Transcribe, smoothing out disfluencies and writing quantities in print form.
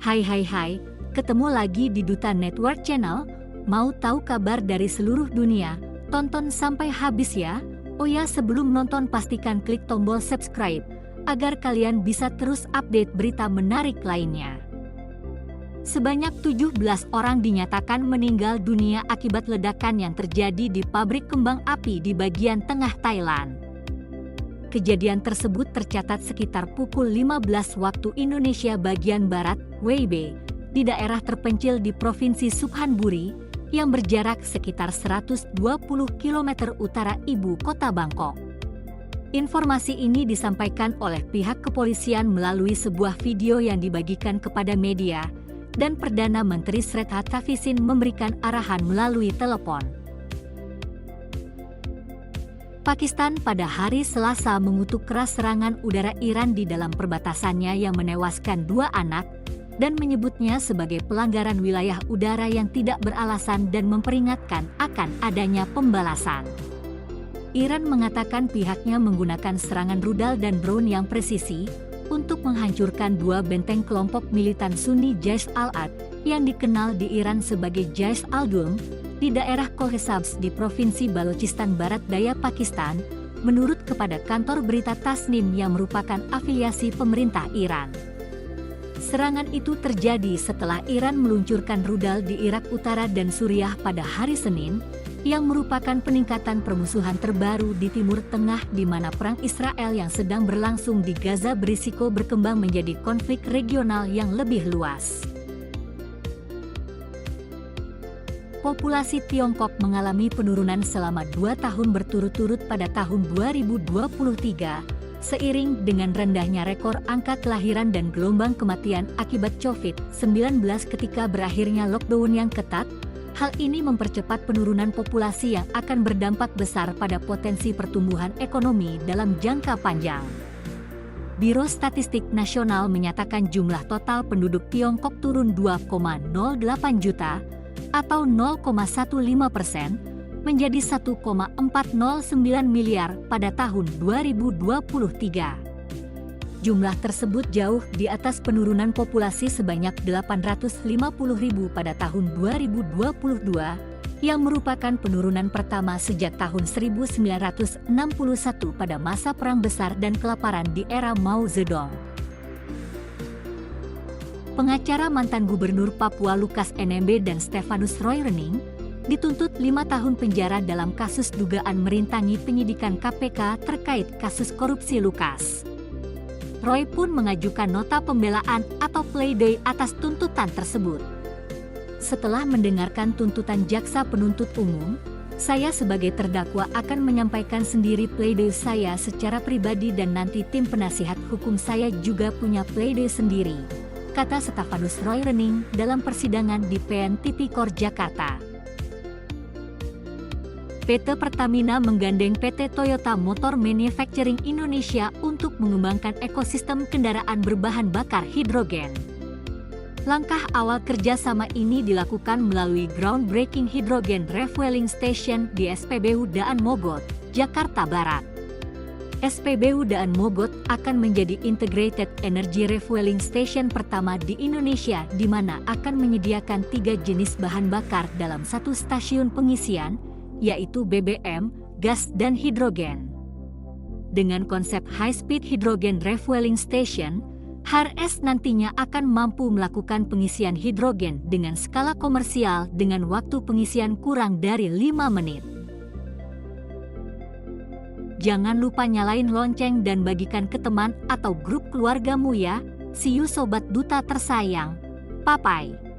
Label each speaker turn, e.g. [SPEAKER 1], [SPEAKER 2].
[SPEAKER 1] Hai, ketemu lagi di Duta Network Channel. Mau tahu kabar dari seluruh dunia? Tonton sampai habis ya. Oh ya, sebelum nonton pastikan klik tombol subscribe agar kalian bisa terus update berita menarik lainnya. Sebanyak 17 orang dinyatakan meninggal dunia akibat ledakan yang terjadi di pabrik kembang api di bagian tengah Thailand. Kejadian tersebut tercatat sekitar pukul 15 waktu Indonesia bagian Barat, WIB, di daerah terpencil di Provinsi Suphan-Buri, yang berjarak sekitar 120 km utara ibu kota Bangkok. Informasi ini disampaikan oleh pihak kepolisian melalui sebuah video yang dibagikan kepada media, dan Perdana Menteri Srettha Thavisin memberikan arahan melalui telepon. Pakistan pada hari Selasa mengutuk keras serangan udara Iran di dalam perbatasannya yang menewaskan 2 anak, dan menyebutnya sebagai pelanggaran wilayah udara yang tidak beralasan dan memperingatkan akan adanya pembalasan. Iran mengatakan pihaknya menggunakan serangan rudal dan drone yang presisi untuk menghancurkan 2 benteng kelompok militan Sunni Jaish al-Adl yang dikenal di Iran sebagai Jaish al-Dulm di daerah Khohesabs di Provinsi Balochistan Barat Daya Pakistan, menurut kepada kantor berita Tasnim yang merupakan afiliasi pemerintah Iran. Serangan itu terjadi setelah Iran meluncurkan rudal di Irak Utara dan Suriah pada hari Senin, yang merupakan peningkatan permusuhan terbaru di Timur Tengah di mana perang Israel yang sedang berlangsung di Gaza berisiko berkembang menjadi konflik regional yang lebih luas. Populasi Tiongkok mengalami penurunan selama 2 tahun berturut-turut pada tahun 2023, seiring dengan rendahnya rekor angka kelahiran dan gelombang kematian akibat COVID-19 ketika berakhirnya lockdown yang ketat. Hal ini mempercepat penurunan populasi yang akan berdampak besar pada potensi pertumbuhan ekonomi dalam jangka panjang. Biro Statistik Nasional menyatakan jumlah total penduduk Tiongkok turun 2,08 juta atau 0,15% menjadi 1,409 miliar pada tahun 2023. Jumlah tersebut jauh di atas penurunan populasi sebanyak 850.000 pada tahun 2022, yang merupakan penurunan pertama sejak tahun 1961 pada masa Perang Besar dan Kelaparan di era Mao Zedong. Pengacara mantan Gubernur Papua Lukas NMB dan Stefanus Roy Rening dituntut 5 tahun penjara dalam kasus dugaan merintangi penyidikan KPK terkait kasus korupsi Lukas. Roy pun mengajukan nota pembelaan atau pleidoy atas tuntutan tersebut. Setelah mendengarkan tuntutan jaksa penuntut umum, saya sebagai terdakwa akan menyampaikan sendiri pleidoy saya secara pribadi dan nanti tim penasihat hukum saya juga punya pleidoy sendiri, kata Stefanus Roy Rening dalam persidangan di PN Tipikor Jakarta. PT Pertamina menggandeng PT Toyota Motor Manufacturing Indonesia untuk mengembangkan ekosistem kendaraan berbahan bakar hidrogen. Langkah awal kerjasama ini dilakukan melalui groundbreaking hydrogen refueling station di SPBU Daan Mogot, Jakarta Barat. SPBU Daan Mogot akan menjadi integrated energy refueling station pertama di Indonesia di mana akan menyediakan 3 jenis bahan bakar dalam satu stasiun pengisian, yaitu BBM, gas dan hidrogen. Dengan konsep high-speed hydrogen refueling station, HRS nantinya akan mampu melakukan pengisian hidrogen dengan skala komersial dengan waktu pengisian kurang dari 5 menit. Jangan lupa nyalain lonceng dan bagikan ke teman atau grup keluargamu ya. See you Sobat Duta tersayang. Bye-bye.